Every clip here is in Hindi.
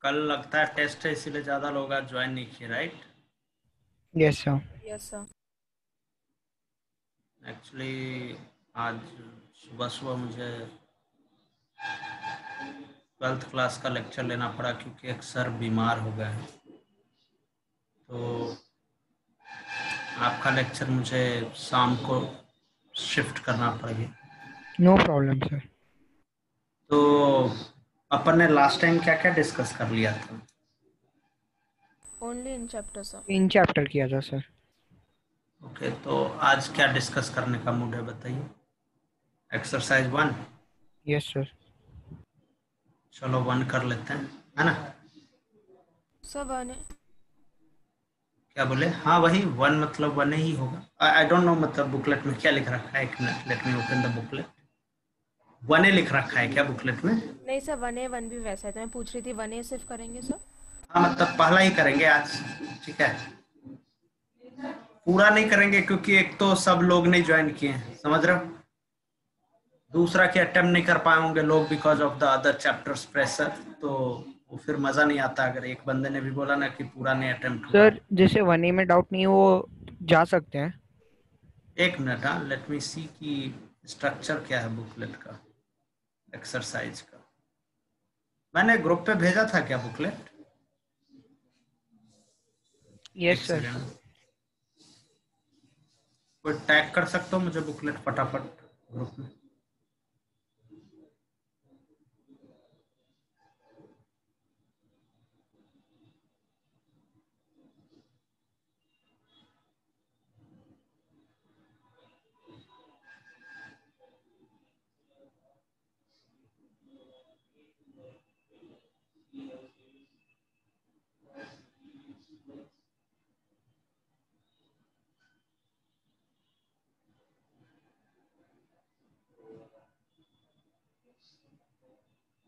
कल लगता है टेस्ट है, इसीलिए ज्यादा लोग आज ज्वाइन नहीं किए, right? Yes sir. Yes sir. Actually आज सुबह सुबह मुझे 12th क्लास का लेक्चर लेना पड़ा क्योंकि एक सर बीमार हो गए हैं। तो आपका लेक्चर मुझे शाम को शिफ्ट करना पड़ेगा। No problem sir. तो अपन ने लास्ट टाइम क्या क्या डिस्कस कर लिया था? Only in chapter sir. In chapter किया था सर। ओके, तो आज क्या डिस्कस करने का मूड है बताइए। एक्सरसाइज 1। Yes sir. चलो 1 कर लेते हैं, है ना? सब आने। क्या बोले? हाँ वही 1, मतलब 1 ही होगा। आई डोंट नो मतलब बुकलेट में क्या लिख रखा है। एक minute, let me open the booklet. 1 लिख रखा है क्या बुकलेट में? नहीं सर, 1A 1B वैसा है, तो मैं पूछ रही थी 1A सिर्फ करेंगे सर। हाँ मतलब पहला ही करेंगे आज, ठीक है। पूरा नहीं करेंगे क्योंकि एक तो सब लोग नहीं ज्वाइन किए हैं, समझ रहे हो। दूसरा कि अटेम्प्ट नहीं कर पाए होंगे लोग because of the other chapters pressure. तो वो फिर मजा नहीं आता अगर एक बंदे ने भी बोला ना कि पूरा नहीं अटेम्प्ट हुआ सर है। जैसे 1A में डाउट नहीं है वो जा सकते हैं। एक मिनट, हाँ लेट मी सी कि स्ट्रक्चर क्या है बुकलेट का, एक्सरसाइज का। मैंने ग्रुप पे भेजा था क्या बुकलेट? एक यस सर। सेकेंड, कोई टैग कर सकते हो मुझे बुकलेट फटाफट ग्रुप में?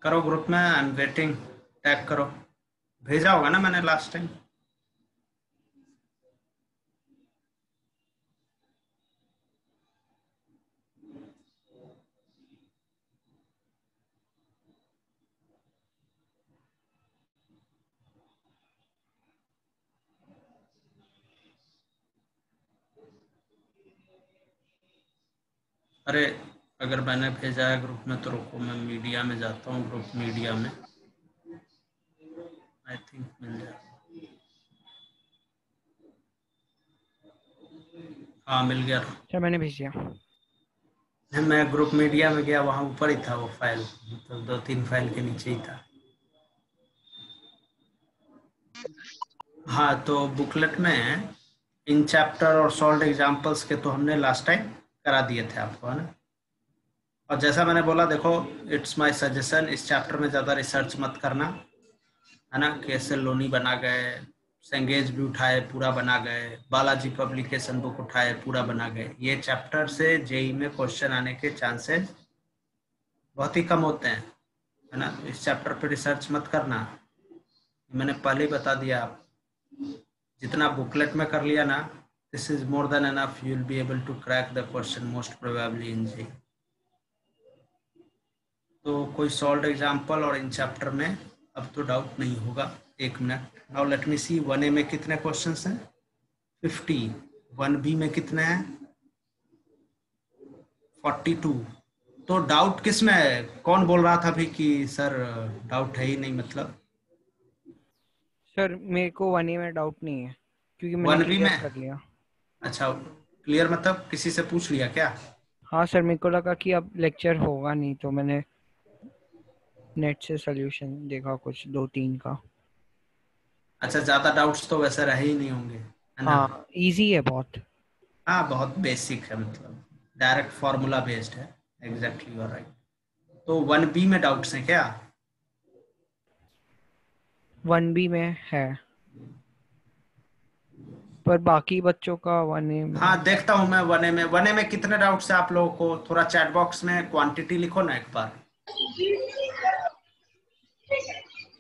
करो ग्रुप में, आई एम वेटिंग। टैग करो, भेजा होगा ना मैंने लास्ट टाइम। अरे अगर मैंने भेजा है ग्रुप में तो रुको, मैं मीडिया में जाता हूँ, ग्रुप मीडिया में आई थिंक मिल जाएगा। हाँ मिल गया। सर मैंने भेज दिया। मैं ग्रुप मीडिया में गया, वहाँ ऊपर ही था वो फाइल, मतलब 2-3 फाइल के नीचे ही था। हाँ तो बुकलेट में इन चैप्टर और सॉल्व एग्जाम्पल्स के तो हमने लास्ट टाइम करा दिए थे आपको, है ना। और जैसा मैंने बोला देखो, इट्स माय सजेशन, इस चैप्टर में ज़्यादा रिसर्च मत करना, है ना। कैसे लोनी बना गए, सेंगेज भी उठाए पूरा बना गए, बालाजी पब्लिकेशन बुक उठाए पूरा बना गए। ये चैप्टर से जेई में क्वेश्चन आने के चांसेस बहुत ही कम होते हैं, है ना। इस चैप्टर पे रिसर्च मत करना, मैंने पहले ही बता दिया। आप जितना बुकलेट में कर लिया ना, this is more than enough, you will be able to crack the question most probably in JEE. तो कोई सॉल्व एग्जाम्पल और इन चैप्टर में अब तो डाउट नहीं होगा। एक मिनट, नाउ लेट मी सी 1A में कितने क्वेश्चंस हैं? 50। 1B में कितने हैं? 42। तो डाउट किस में है? कौन बोल रहा था अभी कि सर डाउट है ही नहीं, मतलब? सर मेरे को 1A में डाउट नहीं है क्योंकि मैंने 1B क्लियर में? कर लिया। अच्छा, क्लियर मतलब किसी से पूछ लिया क्या? हाँ सर, मेरे को लगा कि अब लेक्चर होगा नहीं तो मैंने नेट से सॉल्यूशन देखा कुछ 2-3 का। अच्छा, ज्यादा डाउट्स तो वैसे रहे ही नहीं होंगे, है ना। हाँ इजी है बहुत। हाँ बहुत बेसिक है, मतलब डायरेक्ट फॉर्मूला बेस्ड है। Exactly you are right. तो 1B में डाउट्स हैं क्या? 1B में है पर बाकी बच्चों का 1A में। हाँ देखता हूँ मैं 1A में कितने डाउट्स हैं आप लोगों को। थोड़ा चैट बॉक्स में क्वांटिटी लिखो ना एक बार,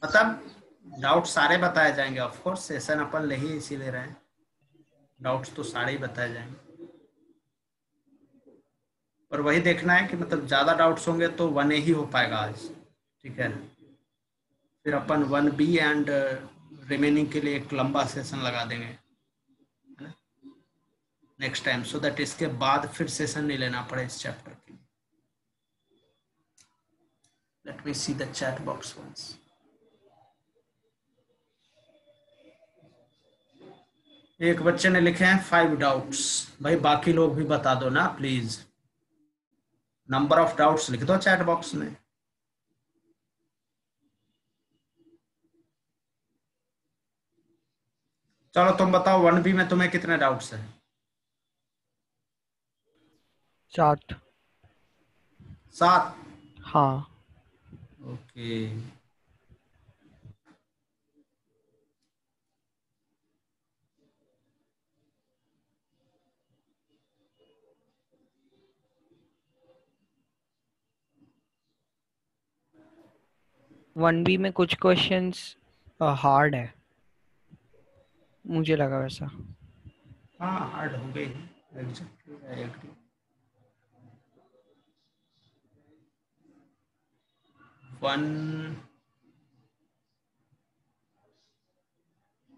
मतलब डाउट सारे बताए जाएंगे। ऑफ कोर्स सेशन अपन ले ही इसी ले रहे हैं, डाउट्स तो सारे ही बताए जाएंगे। और वही देखना है कि मतलब ज्यादा डाउट्स होंगे तो 1A ही हो पाएगा आज, ठीक है। फिर अपन 1B एंड रिमेनिंग के लिए एक लंबा सेशन लगा देंगे, है ना, नेक्स्ट टाइम, सो दैट इसके बाद फिर सेशन नहीं लेना पड़े इस चैप्टर के लिए। Let me see the chat box once. एक बच्चे ने लिखे हैं 5 डाउट्स। भाई बाकी लोग भी बता दो ना प्लीज, नंबर ऑफ डाउट्स लिख दो चैट बॉक्स में। चलो तुम बताओ 1B में तुम्हें कितने डाउट्स हैं? 7। 7। हाँ। ओके। वन बी में कुछ क्वेश्चंस हार्ड है, मुझे लगा वैसा। हाँ हार्ड हो गई, एग्जैक्टली आई एग्री। 1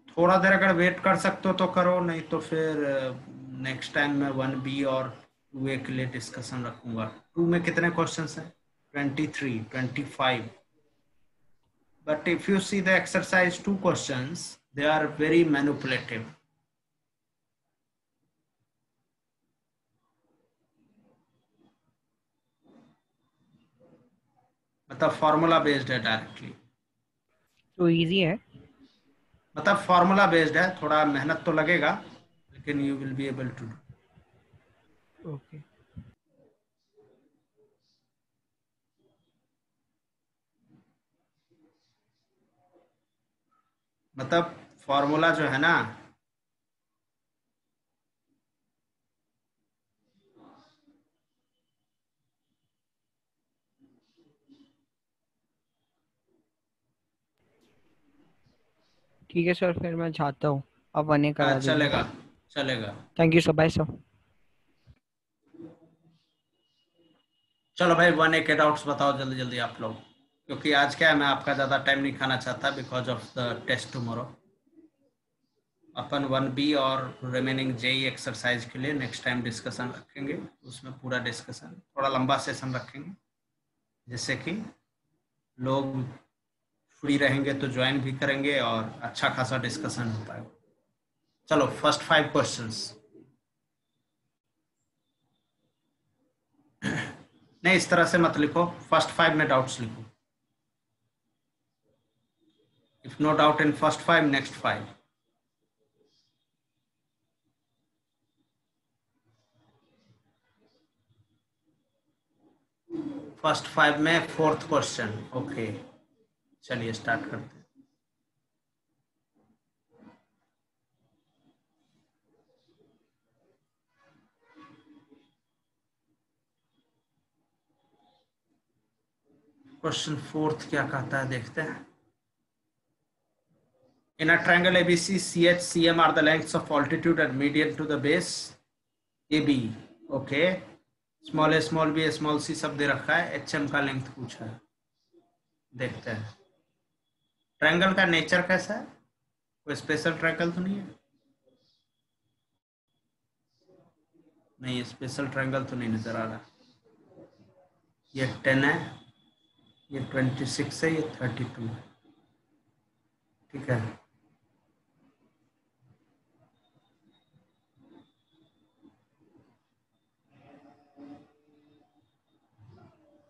थोड़ा देर अगर वेट कर सकते हो तो करो, नहीं तो फिर नेक्स्ट टाइम मैं 1B और 2A के लिए डिस्कशन रखूंगा। 2 में कितने क्वेश्चंस हैं? 23, 25। But if you see the exercise 2 questions, they are very manipulative. मतलब फॉर्मूला बेस्ड है डायरेक्टली, तो इजी है। मतलब फॉर्मूला बेस्ड है, थोड़ा मेहनत तो लगेगा लेकिन you will be able to do. Okay. मतलब फॉर्मूला जो है ना, ठीक है सर, फिर मैं चाहता हूँ आप वन करा दीजिए। चलेगा चलेगा। Thank you sir, bye sir. चलो भाई 1A के डाउट्स बताओ जल्दी जल्दी आप लोग, क्योंकि आज क्या है, मैं आपका ज़्यादा टाइम नहीं खाना चाहता because of the test tomorrow. अपन 1B और रिमेनिंग जेई एक्सरसाइज के लिए नेक्स्ट टाइम डिस्कशन रखेंगे, उसमें पूरा डिस्कशन, थोड़ा लंबा सेशन रखेंगे जिससे कि लोग फ्री रहेंगे तो ज्वाइन भी करेंगे और अच्छा खासा डिस्कशन हो पाएगा। चलो फर्स्ट 5 क्वेश्चंस। नहीं इस तरह से मत लिखो, फर्स्ट 5 में डाउट्स लिखो। If no doubt in first 5, next 5। First 5 में 4th क्वेश्चन। ओके चलिए स्टार्ट करते हैं। क्वेश्चन 4th क्या कहता है देखते हैं। In a triangle ABC, CH, CM are the lengths of altitude and median to the base AB. Okay. Small a, small b, small c सब दे रखा है, HM का लेंथ पूछा है। देखते हैं ट्रायंगल का नेचर कैसा है, कोई स्पेशल ट्रायंगल तो नहीं है? नहीं स्पेशल ट्रायंगल तो नहीं नजर आ रहा। ये 10 है, ये 26 है, ये 32 है। ठीक है,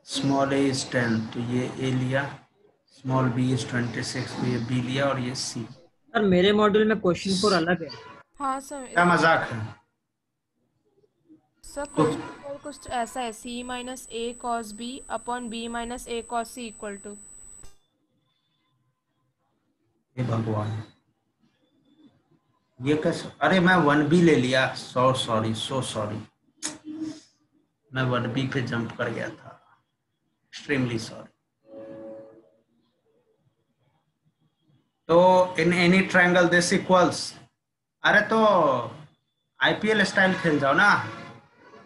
स्मॉल a इज 10 तो ये a लिया, स्मॉल b इज 26 तो ये b लिया और ये c। सर मेरे मॉड्यूल में क्वेश्चन 4 अलग है। हाँ सर। क्या मजाक है? सर तो क्वेश्चन पर कुछ ऐसा है, c minus a cos b upon b minus a cos c equal to. हे भगवान ये कैसे, अरे मैं 1B ले लिया, सो सॉरी, मैं 1B पे जंप कर गया था, एक्सट्रीमली सॉरी। तो in any triangle this equals, अरे तो IPL स्टाइल खेल जाओ ना,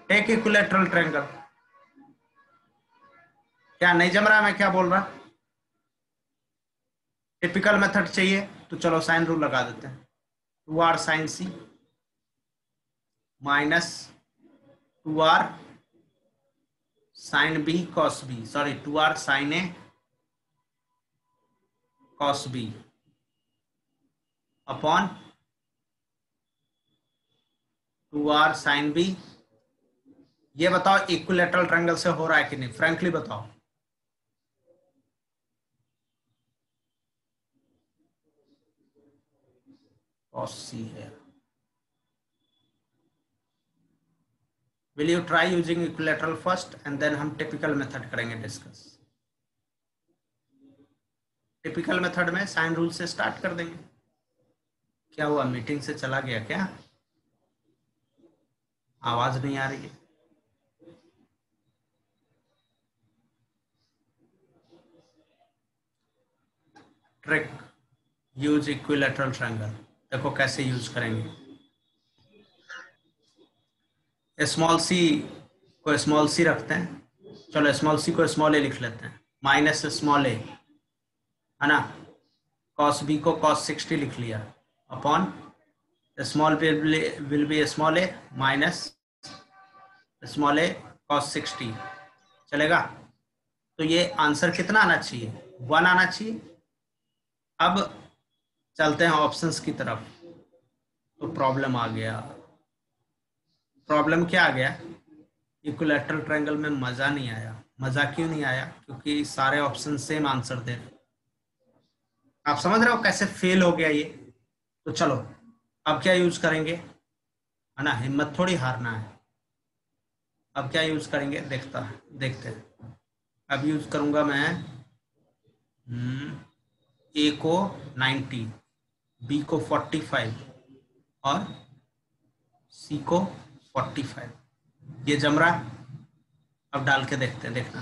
टेक इक्विलैटरल ट्रायंगल। क्या नहीं जम रहा मैं क्या बोल रहा? टिपिकल मेथड चाहिए तो चलो साइन रूल लगा देते हैं, 2r sine C minus 2r sine B cos B, sorry 2r sine A cos B upon 2r sine B. ये बताओ इक्विलैटरल ट्रायंगल से हो रहा है कि नहीं, फ्रैंकली बताओ। cos c है। Will you try using equilateral first and then हम typical method करेंगे डिस्कस। टिपिकल मेथड में साइन रूल से स्टार्ट कर देंगे। क्या हुआ, मीटिंग से चला गया क्या? आवाज नहीं आ रही है। Trick, use equilateral triangle. देखो कैसे यूज करेंगे। स्मॉल सी को स्मॉल सी रखते हैं, चलो स्मॉल सी को स्मॉल ए लिख लेते हैं, माइनस स्मॉल ए है ना, कॉस बी को कॉस 60 लिख लिया, upon small will be small A minus small A cos 60। चलेगा? तो ये आंसर कितना आना चाहिए, 1 आना चाहिए। अब चलते हैं ऑप्शंस की तरफ। तो प्रॉब्लम आ गया। प्रॉब्लम क्या आ गया, इक्विलैटरल ट्रायंगल में मजा नहीं आया। मजा क्यों नहीं आया? क्योंकि सारे ऑप्शन सेम आंसर दे रहे। आप समझ रहे हो कैसे फेल हो गया ये? तो चलो अब क्या यूज करेंगे, है ना, हिम्मत थोड़ी हारना है। अब क्या यूज करेंगे देखते हैं। अब यूज करूंगा मैं ए को 90, बी को 45 और सी को 45। ये जम रहा है? अब डाल के देखते हैं, देखना।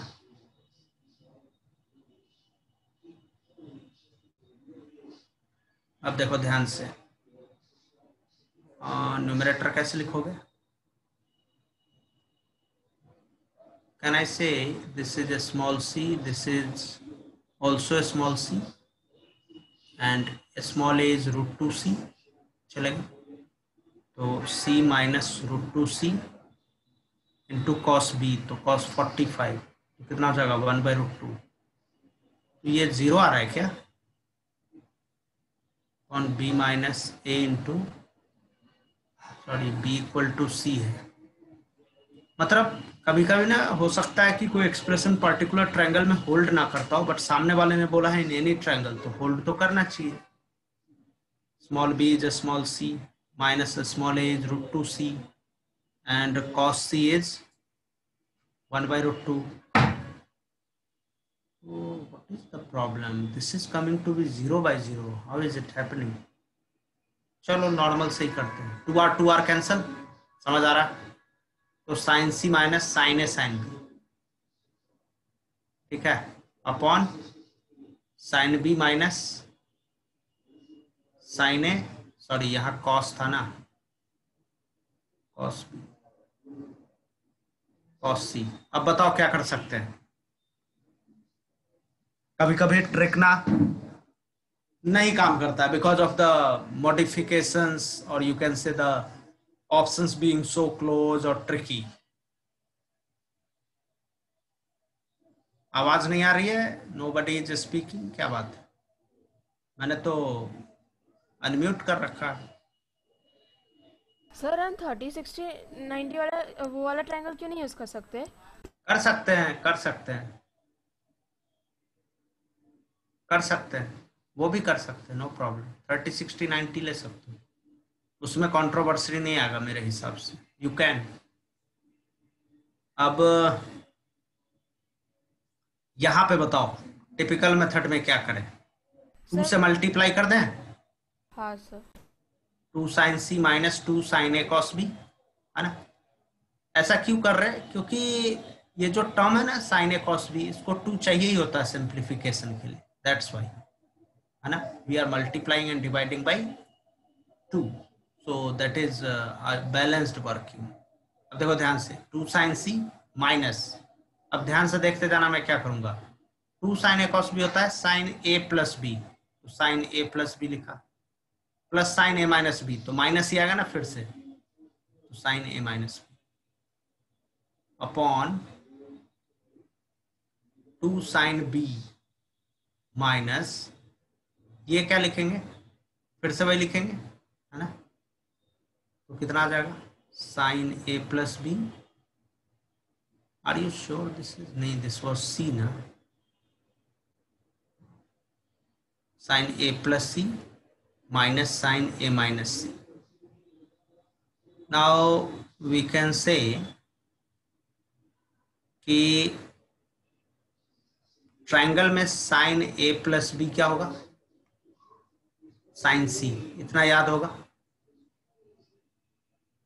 अब देखो ध्यान से, न्यूमरेटर कैसे लिखोगे? Can I say this is a small C, this is also a small C and small A is √2c। चलेगा? तो c minus √2c into cos B, तो कॉस 45 तो कितना हो जाएगा, 1/√2। तो ये 0 आ रहा है क्या? On b minus A into sorry b equal to c है। मतलब कभी कभी ना हो सकता है कि कोई एक्सप्रेशन पर्टिकुलर ट्रायंगल में होल्ड ना करता हो, बट सामने वाले ने बोला है इन एनी ट्रायंगल, तो होल्ड तो करना चाहिए। Small b is small c minus small a is √2c and cos c is 1/√2. Oh, what is the problem? This is coming to be 0/0. How is it happening? चलो नॉर्मल से ही करते हैं। 2r कैंसल, समझ आ रहा? तो sine C minus sine A sine B, ठीक है, upon sine B minus sine A, sorry यहाँ कॉस था ना, कॉस बी कॉस सी। अब बताओ क्या कर सकते हैं? कभी कभी ट्रिक ना नहीं काम करता है बिकॉज ऑफ द मॉडिफिकेशंस और you can say the options being so close और ट्रिकी। आवाज नहीं आ रही है, नोबडी इज स्पीकिंग, क्या बात है? मैंने तो अनम्यूट कर रखा है। सर हम 30 60 90 वाला वो वाला ट्रायंगल क्यों नहीं यूज कर सकते? कर सकते हैं, कर सकते हैं, कर सकते हैं, वो भी कर सकते हैं, नो प्रॉब्लम। 30 60 90 ले सकते हैं, उसमें कंट्रोवर्सी नहीं आएगा मेरे हिसाब से। You can. अब यहाँ पे बताओ टिपिकल मेथड में क्या करें? 2 से मल्टीप्लाई कर दें? हाँ sir. 2 sign C minus 2 sign A cos B, है ना। ऐसा क्यों कर रहे हैं? क्योंकि ये जो टर्म है ना साइन ए कॉस बी, इसको 2 चाहिए ही होता है सिंप्लीफिकेशन के लिए, दैट्स वाई, है ना। We are multiplying and dividing by 2, so that is balanced working. अब देखो ध्यान से, 2 साइन सी माइनस, अब ध्यान से देखते जाना मैं क्या करूंगा। 2 साइन ए कॉस बी होता है साइन ए प्लस बी, तो साइन ए प्लस बी लिखा, plus sine A minus B, तो माइनस ही आएगा ना फिर से, तो sine A minus B upon 2 sine B minus, ये क्या लिखेंगे, फिर से वही लिखेंगे है ना, तो कितना आ जाएगा sine A plus B, are you sure this is, नहीं दिस वाज सी ना, sine A plus C minus sine A minus C. Now we can say कि ट्रायंगल में साइन ए प्लस बी क्या होगा, साइन सी, इतना याद होगा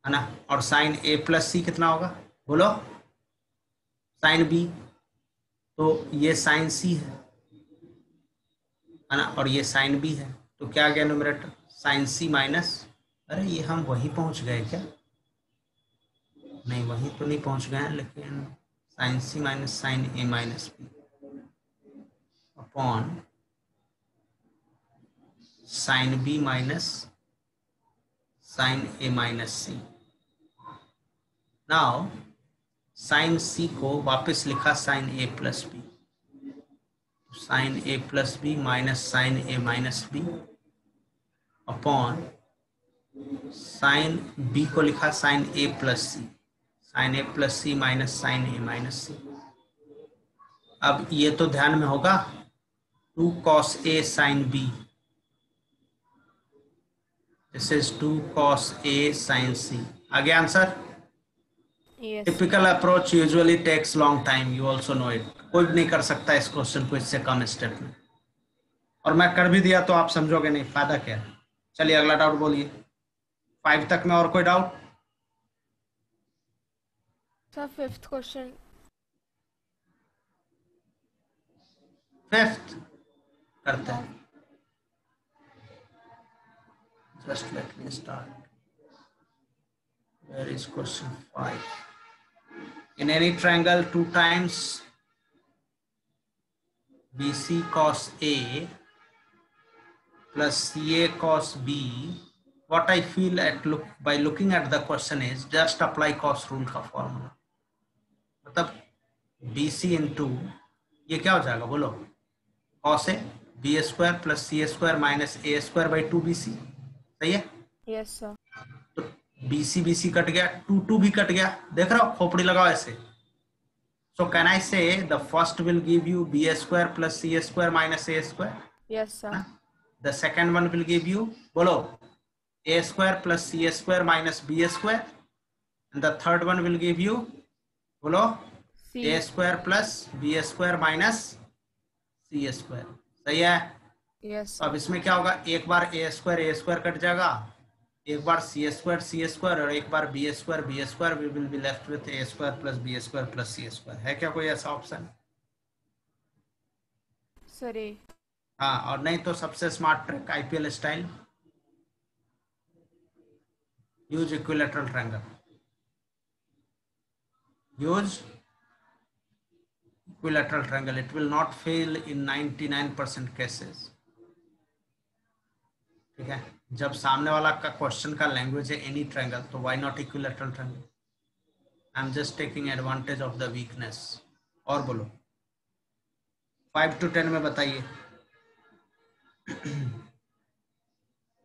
है ना, और साइन ए प्लस सी कितना होगा बोलो, साइन बी, तो ये साइन सी है ना, और ये साइन बी है, तो क्या आ गया न्यूमरेटर साइन सी माइनस, अरे ये हम वहीं पहुंच गए क्या, नहीं वहीं तो नहीं पहुंच गए, लेकिन sine C minus sine A minus B upon sine B minus sine A minus C. Now sine C को वापस लिखा sine A plus B, sine A plus B minus sine A minus B upon sine B को लिखा sine A plus C, sine A plus C minus sine A minus C. अब ये तो ध्यान में होगा 2 cos A sin B, this is 2 cos A sin C. आगे answer, Yes. Typical approach usually takes long time, you also know it, कोई भी नहीं कर सकता इस क्वेश्चन को इससे कम स्टेप में, और मैं कर भी दिया तो आप समझोगे नहीं, फायदा क्या है. चलिए अगला डाउट बोलिए, 5 तक में और कोई doubt, Sir, fifth question. 5th करते हैं. Just let me start. Where is question 5? In any triangle, 2 times BC cos A plus CA cos B. What I feel by looking at the question is just apply cos rule का formula. मतलब BC into ये क्या हो जाएगा बोलो, cos A B square plus C square minus A square by 2BC. सही है. Yes, sir. तो BC BC कट गया, 2 भी कट गया, देख रहा हो खोपड़ी लगाओ ऐसे. So can I say the first will give you B square plus C square minus A square? Yes, sir. The second one will give you बोलो A square plus C square minus B square, and the third one will give you बोलो C. A square plus B square minus C square. सही है. Yes, अब sir. इसमें क्या होगा, एक बार A square कट जाएगा, एक बार C square और एक बार B square, we will be left with A square plus B square plus C square. है क्या कोई ऐसा ऑप्शन? Sir, A. हाँ, और नहीं तो सबसे smart trick IPL style, use equilateral triangle, use equilateral triangle, it will not fail in 99% cases. ठीक है, जब सामने वाला का क्वेश्चन का लैंग्वेज है एनी ट्रायंगल, तो why not equilateral triangle. I am just taking advantage of the weakness. और बोलो 5 to 10 में बताइए,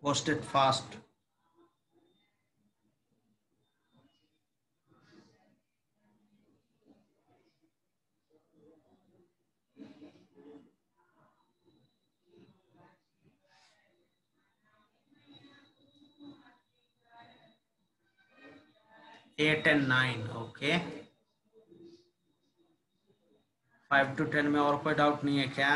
post it fast. At end 9. Okay, 5 to 10 में और कोई डाउट नहीं है क्या?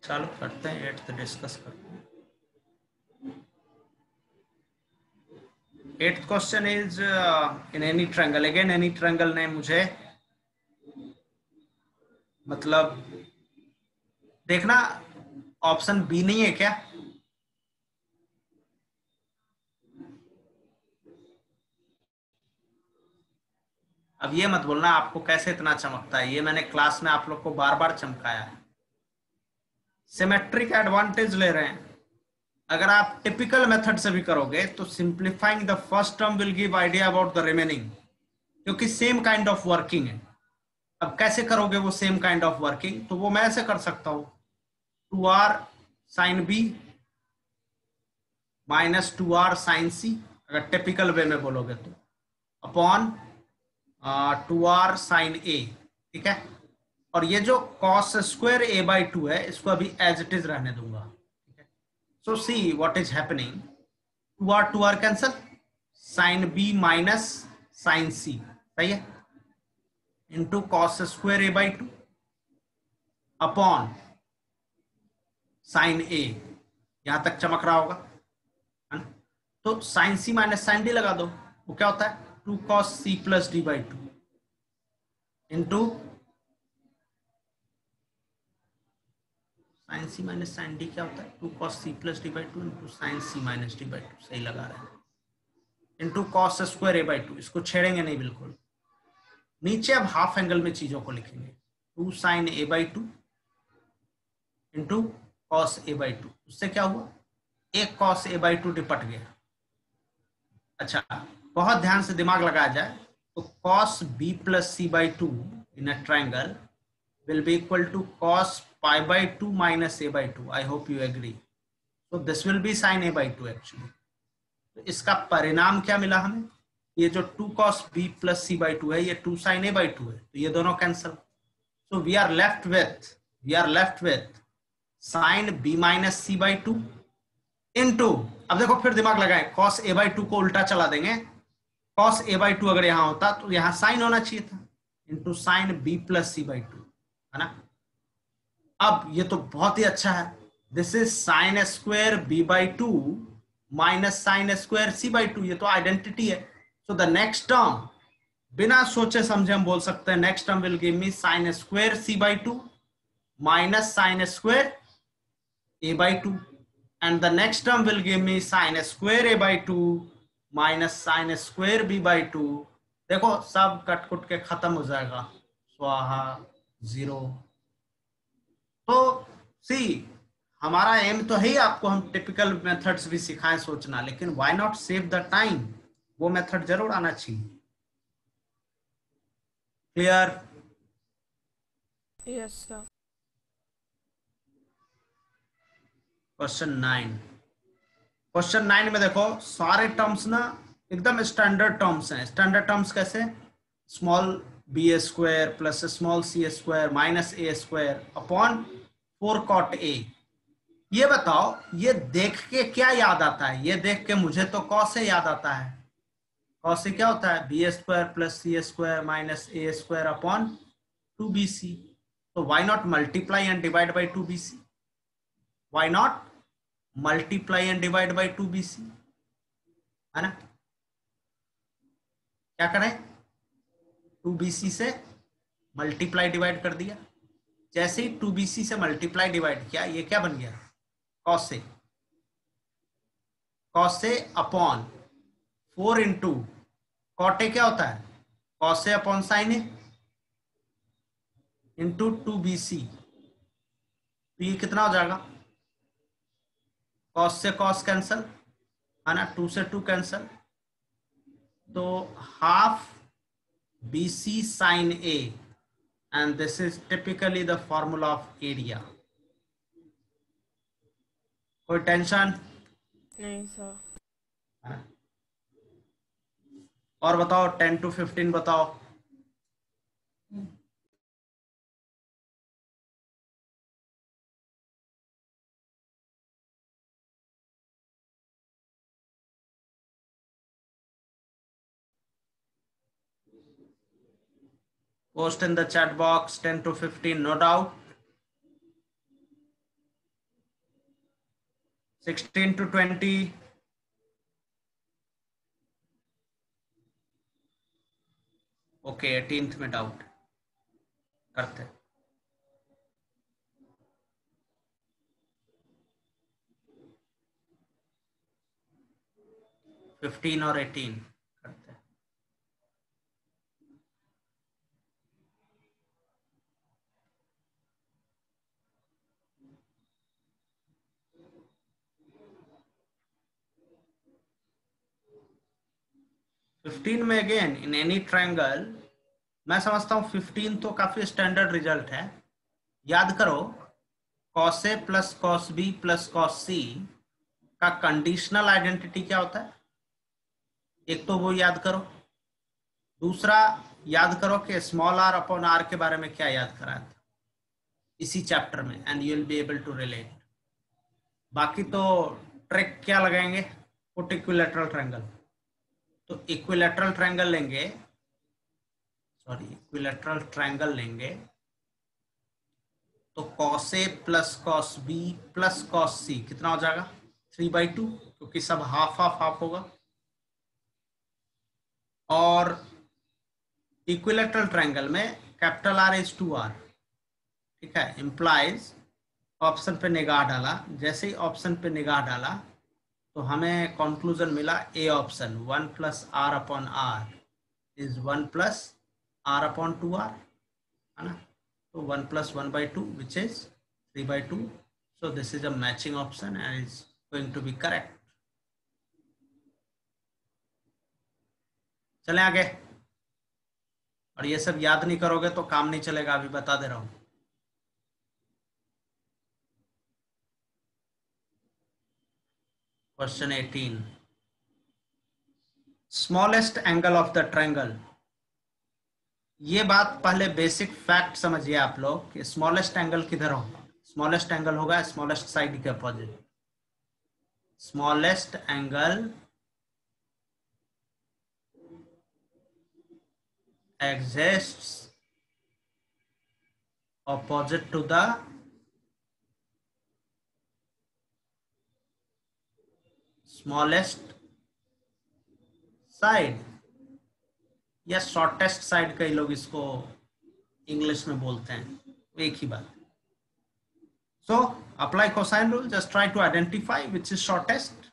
चालू करते हैं, 8th डिस्कस करते हैं. 8th question is in any triangle, again any triangle ने मुझे मतलब देखना ऑप्शन बी नहीं है क्या? अब ये मत बोलना आपको कैसे इतना चमकता है, ये मैंने क्लास में आप लोग को बार बार चमकाया है। सिमेट्रिक एडवांटेज ले रहे हैं। अगर आप टिपिकल मेथड से भी करोगे तो simplifying the first term will give idea about the remaining, क्योंकि सेम काइंड ऑफ वर्किंग है। अब कैसे करोगे वो सेम काइंड ऑफ वर्किंग? तो वो मैं ऐसे कर सकता हूं 2r sine B minus 2r sine C, अगर टिपिकल वे में बोलोगे तो, अपॉन 2r साइन ए, ठीक है। और ये जो cos स्क्वायर a बाई 2 है इसको अभी एज इट इज रहने दूंगा, ठीक है। So see what is happening, 2r cancel, sine b minus sine C, सही है, into cos square a by 2 upon sine a, यहां तक चमक रहा होगा, है ना? तो sine C minus sine D लगा दो, वो क्या होता है 2 cos c plus D by 2 into sine C minus sine D क्या होता है 2 cos c plus D by 2 into sine C minus D by 2, सही लगा रहे हैं, into cos square a by 2, इसको छेड़ेंगे नहीं बिल्कुल। नीचे अब हाफ एंगल में चीजों को लिखेंगे 2 sine a by 2 into cos a by 2, उससे क्या हुआ एक cos a बाई 2 निपट गया। अच्छा बहुत ध्यान से दिमाग लगाया जाए तो cos b plus c by 2 in a triangle will be equal to cos pi by 2 minus a by 2. I hope you agree. So this will be sin a by 2 actually. तो इसका परिणाम क्या मिला हमें, ये जो 2 cos b plus c by 2 है ये 2 sin a by 2 है, तो ये दोनों cancel. So we are left with sin b minus c by 2 into, अब देखो फिर दिमाग लगाएं, cos a by 2 को उल्टा चला देंगे, cos a by 2 अगर यहाँ होता तो यहाँ sin होना चाहिए था, into sin b plus c by 2, है ना। अब ये तो बहुत ही अच्छा है, this is sine square B by 2 minus sine square C by 2, ये तो आइडेंटिटी है। सो द नेक्स्ट टर्म बिना सोचे समझे हम बोल सकते हैं next term will give me sine square C by 2 minus sine square A by 2 and the next term will give me sine square A by 2 minus sine square B by 2। देखो सब कट कुट के खत्म हो जाएगा, स्वाहा, जीरो। तो सी हमारा एम तो है ही आपको हम टिपिकल मेथड्स भी सिखाएं सोचना, लेकिन why not save the time, वो मेथड जरूर आना चाहिए। क्लियर? Yes sir. क्वेश्चन 9 में देखो सारे टर्म्स ना एकदम स्टैंडर्ड टर्म्स हैं। स्टैंडर्ड टर्म्स कैसे, small B square plus small C square minus A square upon 4 cot a। ये बताओ ये देख के क्या याद आता है, ये देख के मुझे तो cos से याद आता है। cos से क्या होता है B square plus C square minus A square upon 2bc। तो why not multiply and divide by 2bc, why not multiply and divide by 2bc, है ना। क्या करें 2bc से मल्टीप्लाई डिवाइड कर दिया, जैसे ही 2bc से मल्टीप्लाई डिवाइड किया ये क्या बन गया cos से अपॉन 4 इंटू cot a क्या होता है cos से upon sin a into 2bc। तो ये कितना हो जाएगा cos से cos कैंसल, है ना, 2 से 2 कैंसल, तो half bc sin a, and this is typically the formula of area। कोई टेंशन नहीं सर। और बताओ 10 to 15 बताओ। Post in the chat box 10 to 15, no doubt। 16 to 20, okay 18th में डाउट करते। फिफ्टीन और 18 करते। फिफ्टीन में अगेन इन एनी ट्रायंगल, मैं समझता हूं 15 तो काफी स्टैंडर्ड रिजल्ट है। याद करो cos A plus cos B plus cos C का कंडीशनल आइडेंटिटी क्या होता है, एक तो वो याद करो। दूसरा याद करो कि स्मॉल r अपॉन r के बारे में क्या याद कराया था इसी चैप्टर में, and you will be able to relate. बाकी तो ट्रिक क्या लगाएंगे, पुट इक्विलैटरल ट्रायंगल। तो इक्विलैटरल ट्रायंगल लेंगे, इक्विलैटरल ट्रायंगल लेंगे तो cos A plus cos B plus cos C कितना हो जाएगा 3/2, क्योंकि सब हाफ हाफ हाफ होगा। और इक्विलैटरल ट्रायंगल में capital R is two R, ठीक है, इंप्लाइज ऑप्शन पे निगाह डाला, जैसे ही ऑप्शन पे निगाह डाला तो हमें कंक्लूजन मिला A option 1 plus R upon R is 1 plus R upon 2R, है ना। तो 1 plus 1/2 which is 3/2। So this is a matching option and is going to be correct. चलें आगे। और ये सब याद नहीं करोगे तो काम नहीं चलेगा, अभी बता दे रहा हूं। Question 18, smallest angle of the triangle. ये बात पहले बेसिक फैक्ट समझिए आप लोग कि स्मॉलेस्ट एंगल किधर होगा। स्मॉलेस्ट एंगल होगा स्मॉलेस्ट साइड के opposite. Smallest angle exists opposite to the smallest side या शॉर्टेस्ट साइड, कई लोग इसको इंग्लिश में बोलते हैं, एक ही बात। So apply cosine rule, just try to identify which is shortest.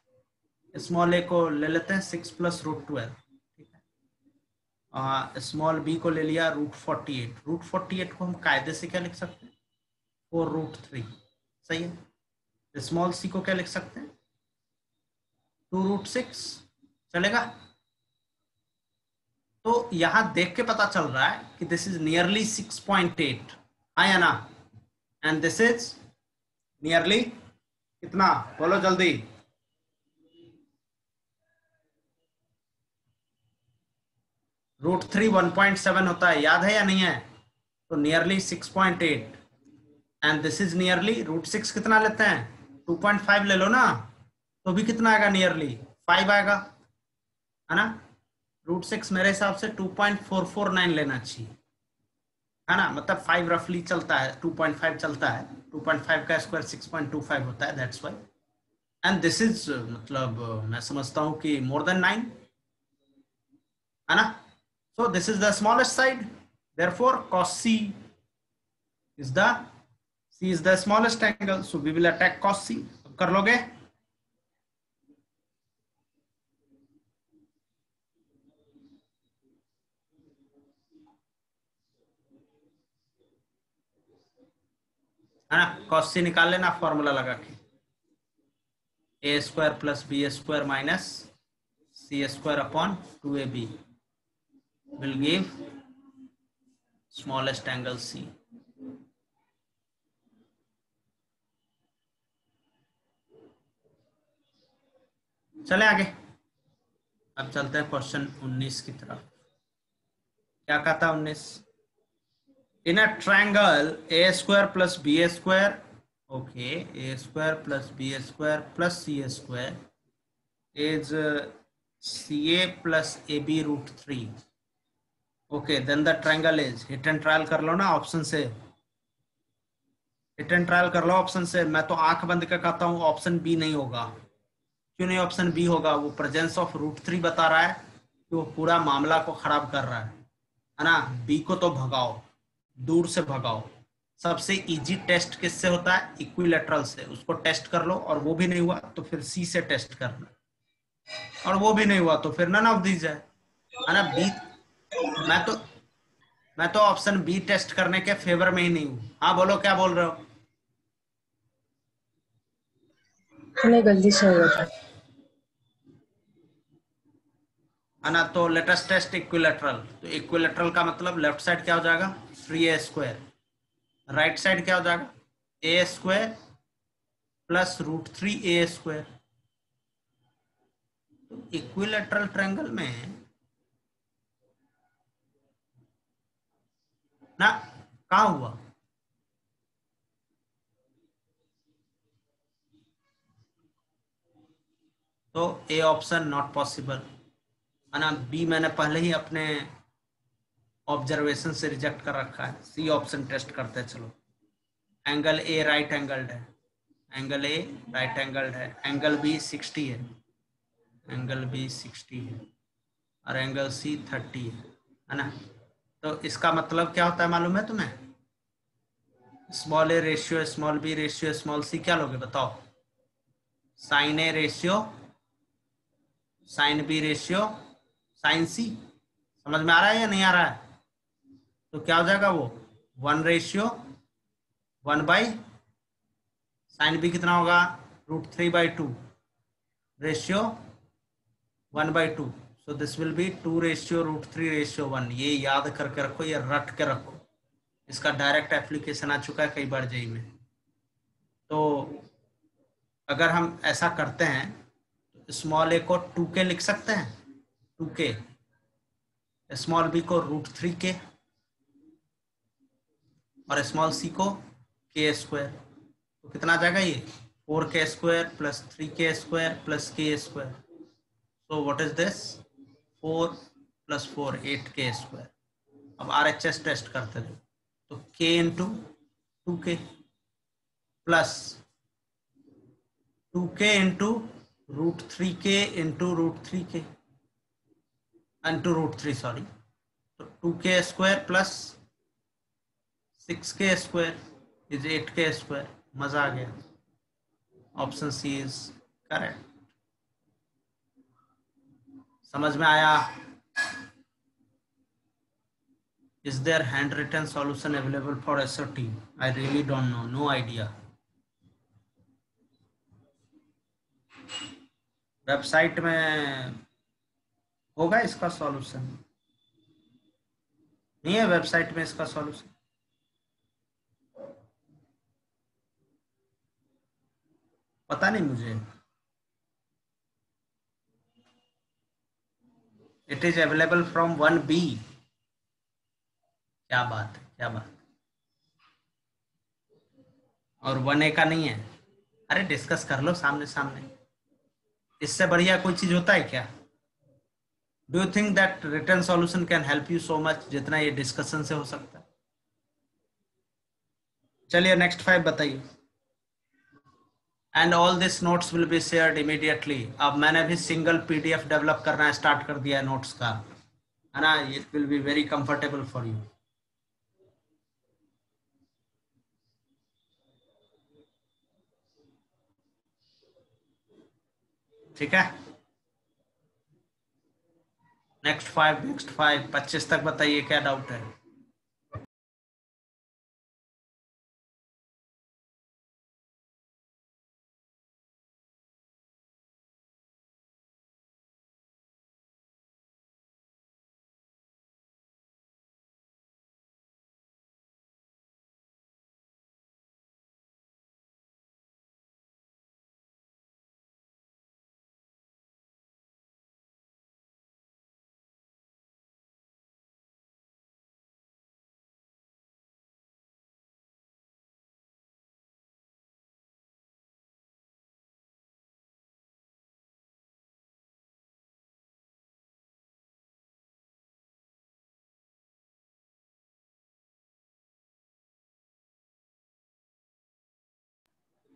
Small A को ले लेते हैं 6 प्लस √12, ठीक है। स्मॉल बी को ले लिया √48। √48 को हम कायदे से क्या लिख सकते हैं 4√3, सही है। स्मॉल सी को क्या लिख सकते हैं 2√6, चलेगा। तो यहां देख के पता चल रहा है कि दिस इज नियरली 6.8, हाँ या ना, एंड दिस इज नियरली कितना, बोलो जल्दी। √3 1.7 होता है, याद है या नहीं है। तो nearly 6.8 and this is nearly √6 कितना लेते हैं 2.5 ले लो ना, तो भी कितना आएगा नियरली 5 आएगा, है ना। √6 मेरे हिसाब से 2.449 लेना चाहिए, है ना, मतलब 5 रफली चलता है, 2.5 चलता है, 2.5 का स्क्वायर 6.25 होता है, that's why. And this is मतलब मैं समझता हूं कि मोर देन 9, है ना। सो this is the smallest side, therefore cos C is the smallest angle, so we will attack cos C। कर लोगे, है ना। cos C निकाल लेना फॉर्मूला लगा के, a² plus b² minus c² upon 2ab will give smallest angle C। चले आगे, अब चलते हैं क्वेश्चन 19 की तरफ। क्या कहता 19, in a triangle a² plus b², okay, a² plus b² plus c² is ca plus ab √3, okay, then the triangle is, hit and trial कर लो ना ऑप्शन से, हिट एंड ट्रायल कर लो ऑप्शन से। मैं तो आंख बंद कर कहता हूं ऑप्शन बी नहीं होगा। क्यों नहीं ऑप्शन बी होगा, वो प्रेजेंस ऑफ √3 बता रहा है कि वो पूरा मामला को खराब कर रहा है। है ना। बी को तो भगाओ, दूर से भगाओ। सबसे इजी टेस्ट किससे होता है? इक्विलेटरल से। उसको टेस्ट कर लो और वो भी नहीं हुआ तो फिर सी से टेस्ट करना, और वो भी नहीं हुआ तो फिर नन ऑफ दीज है ना। बी, मैं तो ऑप्शन बी टेस्ट करने के फेवर में ही नहीं हूं। हाँ बोलो, क्या बोल रहे हो? नहीं, गलती से हो गया था। है ना। तो लेटेस्ट टेस्ट इक्विलेटरल। तो इक्विलेटरल का मतलब लेफ्ट साइड क्या हो जाएगा? 3a²। राइट साइड क्या हो जाएगा? a² plus √3a²। तो इक्विलेटरल ट्रायंगल में ना, कहा हुआ? तो ए ऑप्शन नॉट पॉसिबल, है ना। बी मैंने पहले ही अपने ऑब्जर्वेशन से रिजेक्ट कर रखा है। सी ऑप्शन टेस्ट करते हैं, चलो। एंगल ए राइट एंगल्ड है, एंगल ए राइट एंगल्ड है। एंगल बी 60 है, एंगल बी 60 है, और एंगल सी 30 है ना। तो इसका मतलब क्या होता है मालूम है तुम्हें? Small A ratio small B ratio small C, क्या लोगे बताओ? Sine A ratio sine B ratio sine C. समझ में आ रहा है या नहीं आ रहा है? तो क्या हो जाएगा वो? 1:1/, साइन बी कितना होगा? √3/2 ratio 1/2। So this will B 2:√3:1। ये याद करके रखो, ये रट के रखो। इसका डायरेक्ट एप्लीकेशन आ चुका है कई बार जेई में। तो अगर हम ऐसा करते हैं तो स्मॉल ए को 2k लिख सकते हैं, 2k। स्मॉल बी को √3k, और स्मॉल सी को k²। तो कितना आ जाएगा ये? 4k² plus 3k² plus k²। So what is this? 4 + 4 8k²। अब RHS टेस्ट करते थे, तो k × 2k plus 2k × √3k × √3k √3, sorry. तो 2k² plus 6k² is 8k²। मजा आ गया। Option C is correct. समझ में आया? Is there handwritten solution available for SOT? I really don't know. No idea. Website में होगा इसका सॉल्यूशन? नहीं है वेबसाइट में इसका सॉल्यूशन? पता नहीं मुझे। It is available from 1B। क्या बात है, क्या बात। और 1A का नहीं है? अरे डिस्कस कर लो सामने सामने, इससे बढ़िया कोई चीज होता है क्या? Do you think that written solution can help you so much जितना ये डिस्कशन से हो सकता है? चलिए नेक्स्ट 5 बताइए। And all this notes will be shared immediately. अब मैंने भी सिंगल PDF डेवलप करना स्टार्ट कर दिया है नोट्स का, है ना। It will be very comfortable for you. ठीक है। नेक्स्ट 5 25 तक बताइए, क्या डाउट है?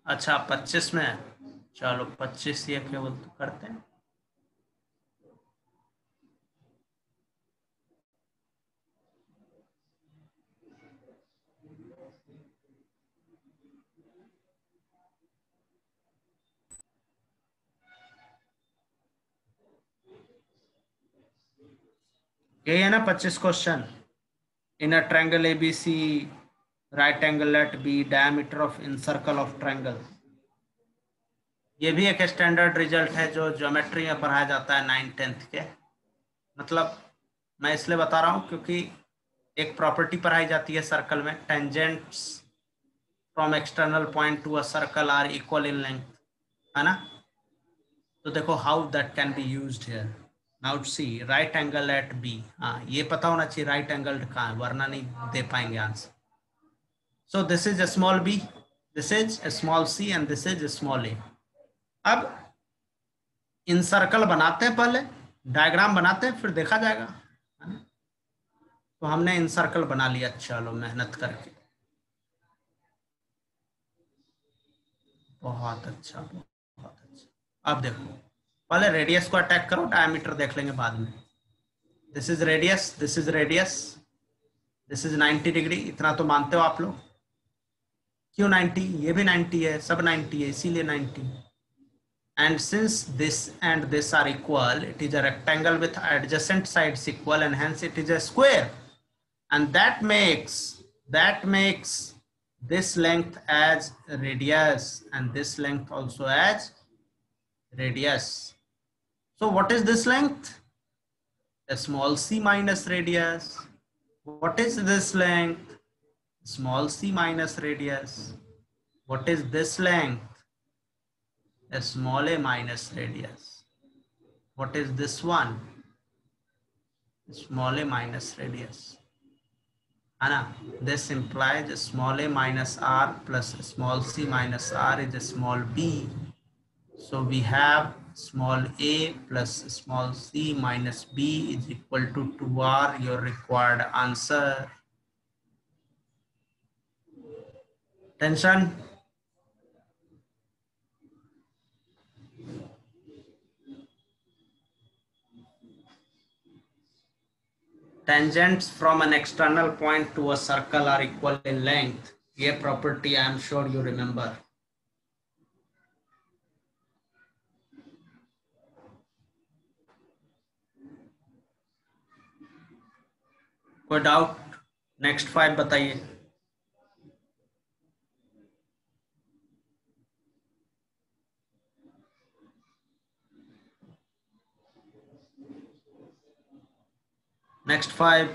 अच्छा 25 में, चलो 25 ये केवल तो करते हैं। यही है ना 25 question. In a triangle ABC right angle at B diameter of in circle of triangle. ये भी एक स्टैंडर्ड रिजल्ट है जो ज्योमेट्री में पढ़ाया जाता है 9th-10th के। मतलब मैं इसलिए बता रहा हूँ क्योंकि एक प्रॉपर्टी पढ़ाई जाती है सर्कल में, tangents from external point to a circle are equal in length, है ना। तो देखो how that can be used here. Now see right angle at B, हाँ ये पता होना चाहिए राइट एंगल कहाँ है, वरना नहीं दे पाएंगे answer. So this is a small b, this is a small c and this is a small a। अब इन सर्कल बनाते हैं, पहले डायग्राम बनाते हैं फिर देखा जाएगा, है ना? तो हमने इन सर्कल बना लिया, चलो मेहनत करके। बहुत अच्छा बहुत अच्छा। अब देखो पहले रेडियस को अटैक करो, डायमीटर देख लेंगे बाद में। This is radius, this is radius, this is 90 degree, इतना तो मानते हो आप लोग। क्यों 90? ये भी 90 है, सब 90 है, इसीलिए 90। And since this and this are equal, it is a rectangle with adjacent sides equal and hence it is a square, and that makes this length as radius and this length also as radius. So what is this length? A small c minus radius. What is this length? Small c minus radius. What is this length? A small a minus radius. What is this one? Small a minus radius. Anna, this implies small a minus r plus small c minus r is a small b. So we have small a plus small c minus b is equal to 2r, your required answer. Tension? Tangents from an external point to a circle are equal in length. ये property I am sure you remember. कोई डाउट? नेक्स्ट 5 बताइए। नेक्स्ट 5।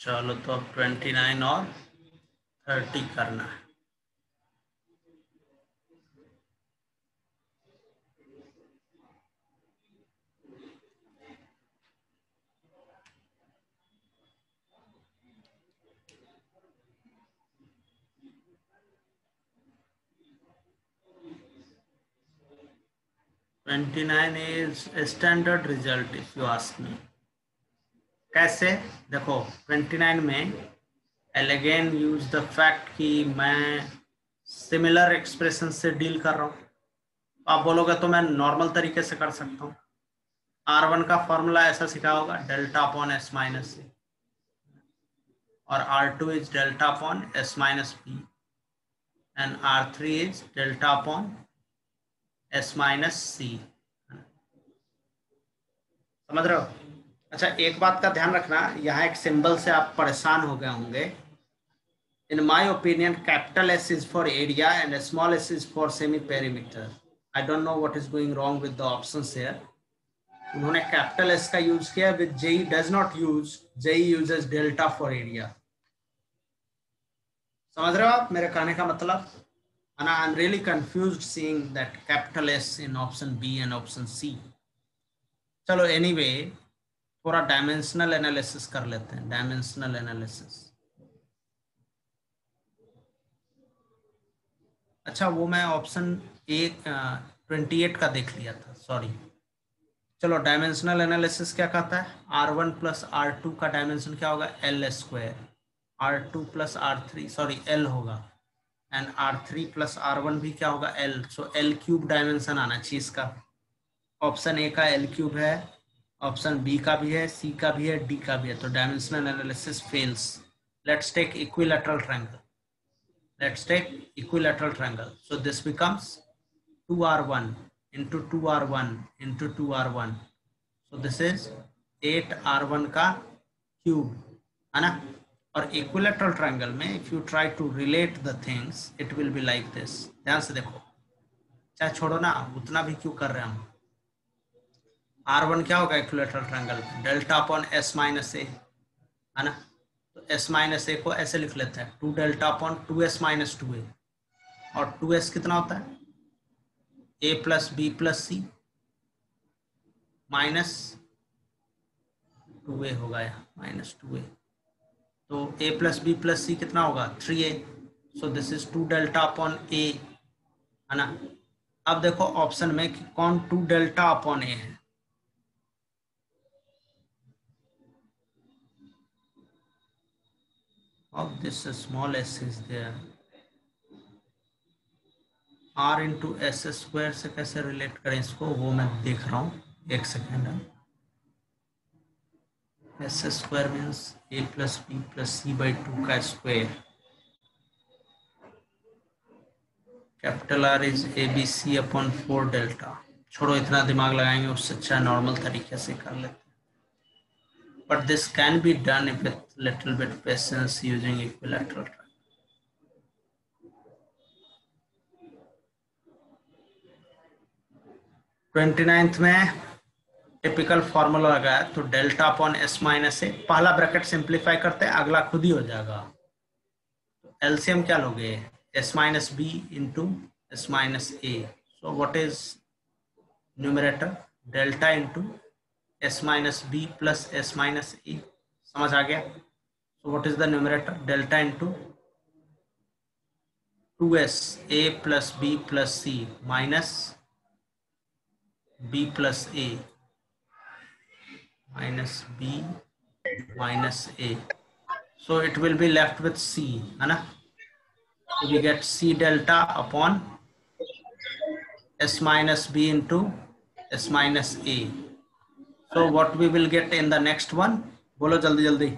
चलो तो अब 29 और 30 करना है। $29 is a standard result if you ask me. कैसे? देखो 29 में I'll again use the fact कि मैं सिमिलर एक्सप्रेशन से डील कर रहा हूँ। आप बोलोगे तो मैं नॉर्मल तरीके से कर सकता हूँ। R1 का फॉर्मूला ऐसा सिखा होगा, delta upon S minus C, और R2 is delta upon S minus B, and R3 is delta upon S minus C. समझ रहे हो? अच्छा, एक बात का ध्यान रखना, यहाँ एक सिंबल से आप परेशान हो गए होंगे। In my opinion, capital S is for area and small s is for semi perimeter. I don't know what is going wrong with the options here. उन्होंने कैपिटल एस का यूज किया, with JEE does not use, JEE uses delta for area. समझ रहे हो आप मेरे कहने का मतलब? And I am really confused seeing that capital S in option B and option C. चलो anyway, थोड़ा डायमेंशनल एनालिसिस कर लेते हैं। डायमेंशनल एनालिसिस, अच्छा वो मैं ऑप्शन 28 का देख लिया था, सॉरी। चलो डायमेंशनल एनालिसिस क्या कहता है? R1 प्लस R2 का डायमेंशन क्या होगा? L square. R2 plus R3, sorry L होगा, एंड R3 प्लस R1 भी क्या होगा? L। सो L क्यूब डायमेंशन आना चाहिए इसका। ऑप्शन ए का L क्यूब है, ऑप्शन बी का भी है, सी का भी है, डी का भी है, तो dimensional analysis fails. Let's take equilateral triangle. Let's take equilateral triangle. So this becomes 2R1 into 2R1 into 2R1. So this is 8R1 का cube, है ना? और equilateral triangle में if you try to relate the things, it will be like this. ध्यान से देखो, चाहे छोड़ो ना, उतना भी क्यों कर रहे हैं हम। R1 क्या होगा equilateral triangle? Delta upon S minus A, है ना? तो S माइनस ए को ऐसे लिख लेते हैं, 2 delta upon 2S minus 2A, और 2S कितना होता है? A plus B plus C minus 2A होगा, यहाँ माइनस 2A, तो A plus B plus C कितना होगा? 3A। So this is 2 delta upon A, है ना? अब देखो ऑप्शन में कि कौन 2 डेल्टा अपॉन A है। Of this small s is there, R into S square से कैसे रिलेट करें इसको, वो मैं देख रहा हूँ, एक second. S square means A plus B plus C by 2 का square. Capital R is A B C upon 4 delta. छोड़ो, इतना दिमाग लगाएंगे उससे अच्छा नॉर्मल तरीके से कर लेते हैं। But this can be done with little bit patience using equilateral. 29th में टिपिकल फॉर्मूला लगाया, तो डेल्टा अपॉन एस माइनस ए, पहला ब्रैकेट सिंप्लीफाई करते हैं, अगला खुद ही हो जाएगा। तो एलसीएम क्या लोगे? S minus B into S minus A. So what is numerator? Delta into S minus B plus S minus A. समझ आ गया? So what is the numerator? Delta into 2s a plus B plus C minus b plus a minus b minus a. So it will be left with c, है ना? So we get c delta upon s minus b into s minus a. So what we will get in the next one? बोलो जल्दी जल्दी।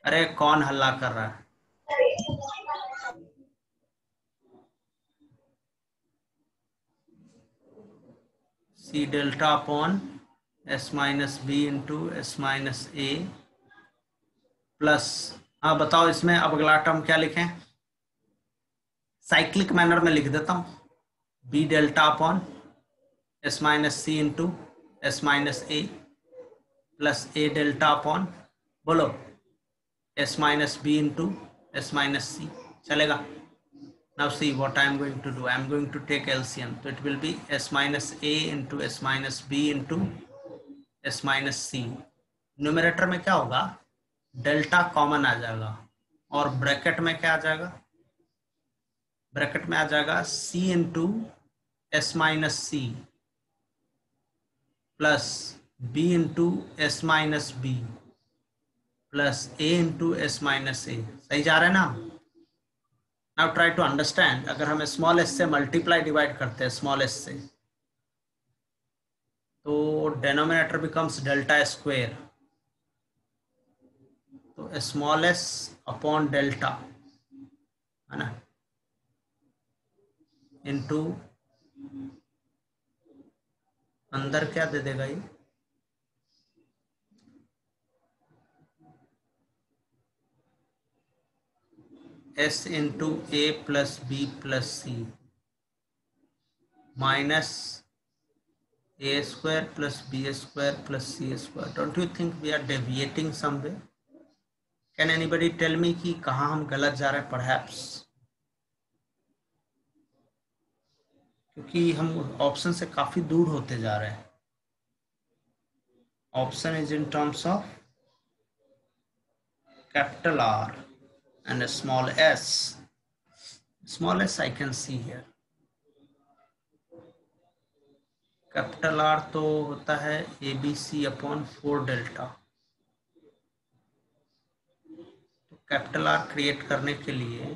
अरे कौन हल्ला कर रहा है? C delta upon S minus B into S minus A plus, हाँ बताओ इसमें अब अगला टर्म क्या लिखें? साइक्लिक मैनर में लिख देता हूँ, B delta upon S minus C into S minus A plus A delta upon, बोलो, S minus B into S minus C। चलेगा? Now see what I am going to do. I am going to take LCM. So it will be S minus A into S minus B into S minus C. Numerator में क्या होगा? डेल्टा कॉमन आ जाएगा, और ब्रैकेट में क्या आ जाएगा? ब्रैकेट में आ जाएगा C into S minus C plus B into S minus B plus A into S minus A। सही जा रहा है ना? Now try to understand, अगर हम स्मॉल एस से मल्टीप्लाई डिवाइड करते हैं स्मॉल एस से, तो डेनोमिनेटर बिकम्स डेल्टा स्क्वायर, तो स्मॉल एस अपॉन डेल्टा, है ना? इंटू अंदर क्या दे देगा ये, S into A plus B plus C minus A square plus B square plus C square. Don't you think we are deviating somewhere? Can anybody tell me कि कहाँ हम गलत जा रहे हैं? परहैप्स क्योंकि हम ऑप्शन से काफी दूर होते जा रहे हैं. Option is in terms of capital R and a small s. Small s I can see here. Capital R तो होता है ABC अपॉन 4 डेल्टा. तो कैपिटल R क्रिएट करने के लिए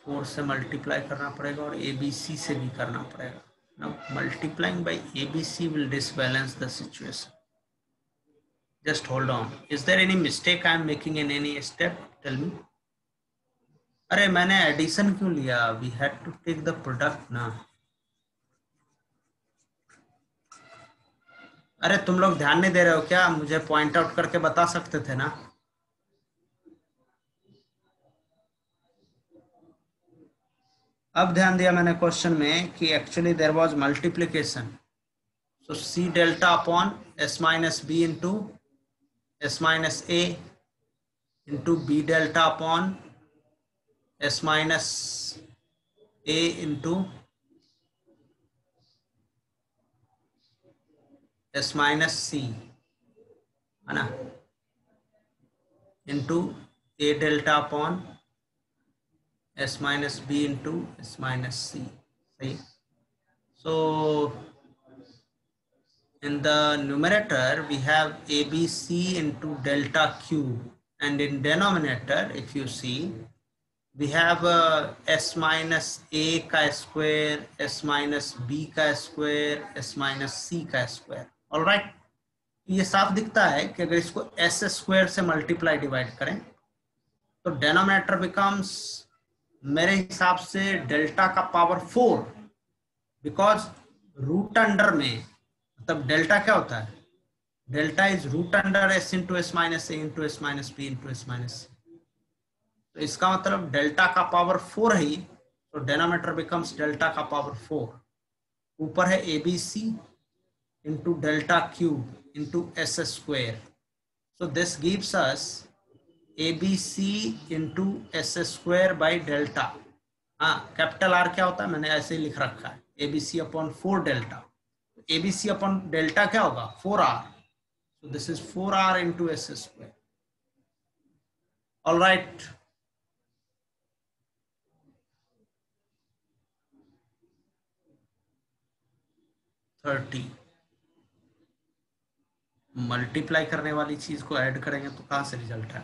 4 से मल्टीप्लाई करना पड़ेगा और ABC से भी करना पड़ेगा. Now multiplying by ABC will disbalance the situation. Just hold on. Is there any mistake I am making in any step? Tell me. अरे मैंने एडिशन क्यों लिया? We had to take the product ना. अरे तुम लोग ध्यान नहीं दे रहे हो क्या? मुझे पॉइंट आउट करके बता सकते थे ना. अब ध्यान दिया मैंने क्वेश्चन में कि actually there was multiplication. So C delta upon S minus B into s minus a into b delta upon s minus a into s minus c है ना, into a delta upon s minus b into s minus c. सही. So in the numerator we have ABC into delta cube, and in denominator if you see we have s minus a का square, s minus b का square, s minus c का square. all right, ये साफ दिखता है कि अगर इसको s स्क्वायर से मल्टीप्लाई डिवाइड करें तो डेनोमिनेटर बिकम्स मेरे हिसाब से डेल्टा का पावर 4, बिकॉज रूट अंडर में तब डेल्टा क्या होता है? Delta is root under S into S minus A into S minus B into S minus C. तो इसका मतलब डेल्टा का पावर 4 है, तो डेनोमिनेटर बिकम्स डेल्टा का पावर 4. ऊपर है A B C into delta cube into S square. So this gives us A B C into S square by delta. हाँ, कैपिटल आर क्या होता है मैंने ऐसे ही लिख रखा है, A B C upon 4 delta. ABC upon delta क्या होगा? 4R. So this is 4R into S square. All right. Multiply करने वाली चीज को ऐड करेंगे तो कहां से रिजल्ट है?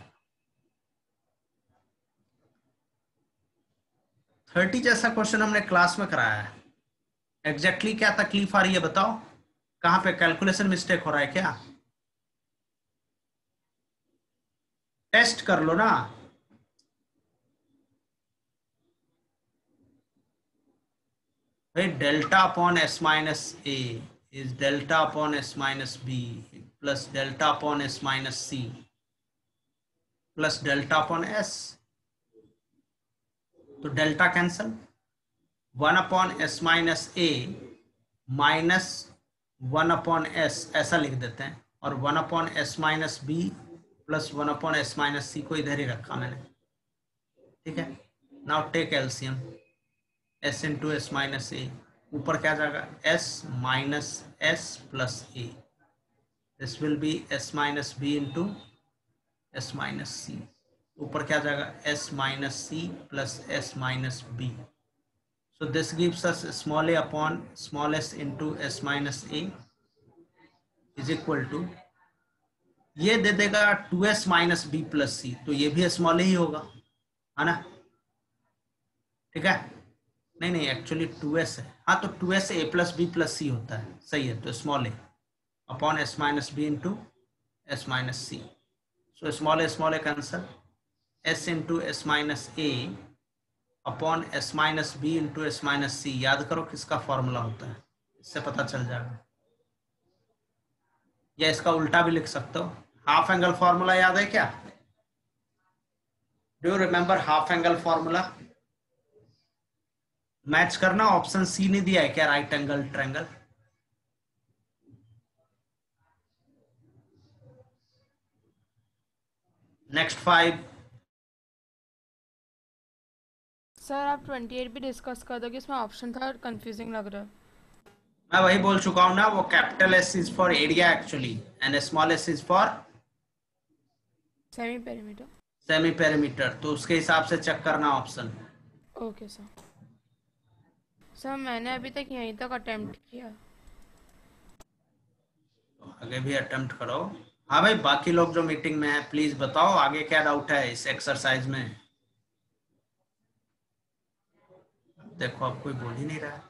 30 जैसा क्वेश्चन हमने क्लास में कराया है. एग्जैक्टली क्या तकलीफ आ रही है बताओ? कहां पे कैलकुलेशन मिस्टेक हो रहा है क्या? टेस्ट कर लो ना. भाई delta upon S minus A is delta upon S minus B plus delta upon S minus C plus delta upon S. तो delta cancel. 1 upon S minus A minus 1 upon S ऐसा लिख देते हैं, और 1 upon S minus B plus 1 upon S minus C को इधर ही रखा मैंने. ठीक है. Now take LCM. S into S minus A, ऊपर क्या जाएगा? S minus S plus A. This will be S minus B into S minus C. ऊपर क्या जाएगा? S minus C plus S minus B. So this gives us small a upon small s into s minus a is equal to, ये दे देगा 2s minus b plus c, तो ये भी स्मॉल ही होगा, है ना? ठीक है. नहीं एक्चुअली 2s है. हाँ, तो 2s a plus b plus c होता है. सही है. तो स्मॉल a अपॉन s minus b into s minus c. So small a cancel. s into s minus a upon S minus B into S minus C. याद करो किसका फॉर्मूला होता है, इससे पता चल जाएगा। या इसका उल्टा भी लिख सकते हो। हाफ एंगल फॉर्मूला याद है क्या? Do you remember half angle formula? Match करना, ऑप्शन सी नहीं दिया है क्या, right angle triangle? Next 5। Sir आप 28 भी डिस्कस कर दो कि इसमें ऑप्शन था, कंफ्यूजिंग लग रहा है। मैं वही बोल चुका हूं ना, वो capital S is for area actually and small S is for semi perimeter. Semi perimeter, तो उसके हिसाब से चेक करना ऑप्शन। Okay sir. सर मैंने अभी तक यहीं तक अटेम्प्ट किया। तो आगे भी अटेम्प्ट करो। हाँ भाई, बाकी लोग जो मीटिंग में है प्लीज बताओ आगे क्या डाउट है इस एक्सरसाइज में। देखो अब कोई बोल ही नहीं रहा है।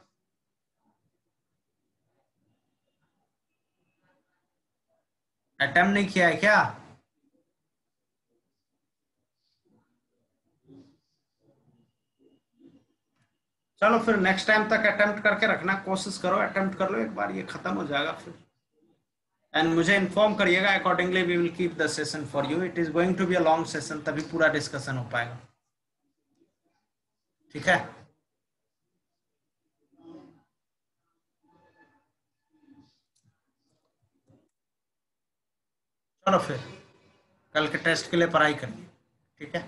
अटेम्प्ट नहीं किया है क्या? चलो फिर नेक्स्ट टाइम तक अटेम्प्ट करके रखना, कोशिश करो, अटेम्प्ट कर लो एक बार, ये खत्म हो जाएगा फिर। एंड मुझे इन्फॉर्म करिएगा, accordingly we will keep the session for you. It is going to be a long session, तभी पूरा डिस्कशन हो पाएगा। ठीक है, चलो फिर कल के टेस्ट के लिए पढ़ाई करिए। ठीक है।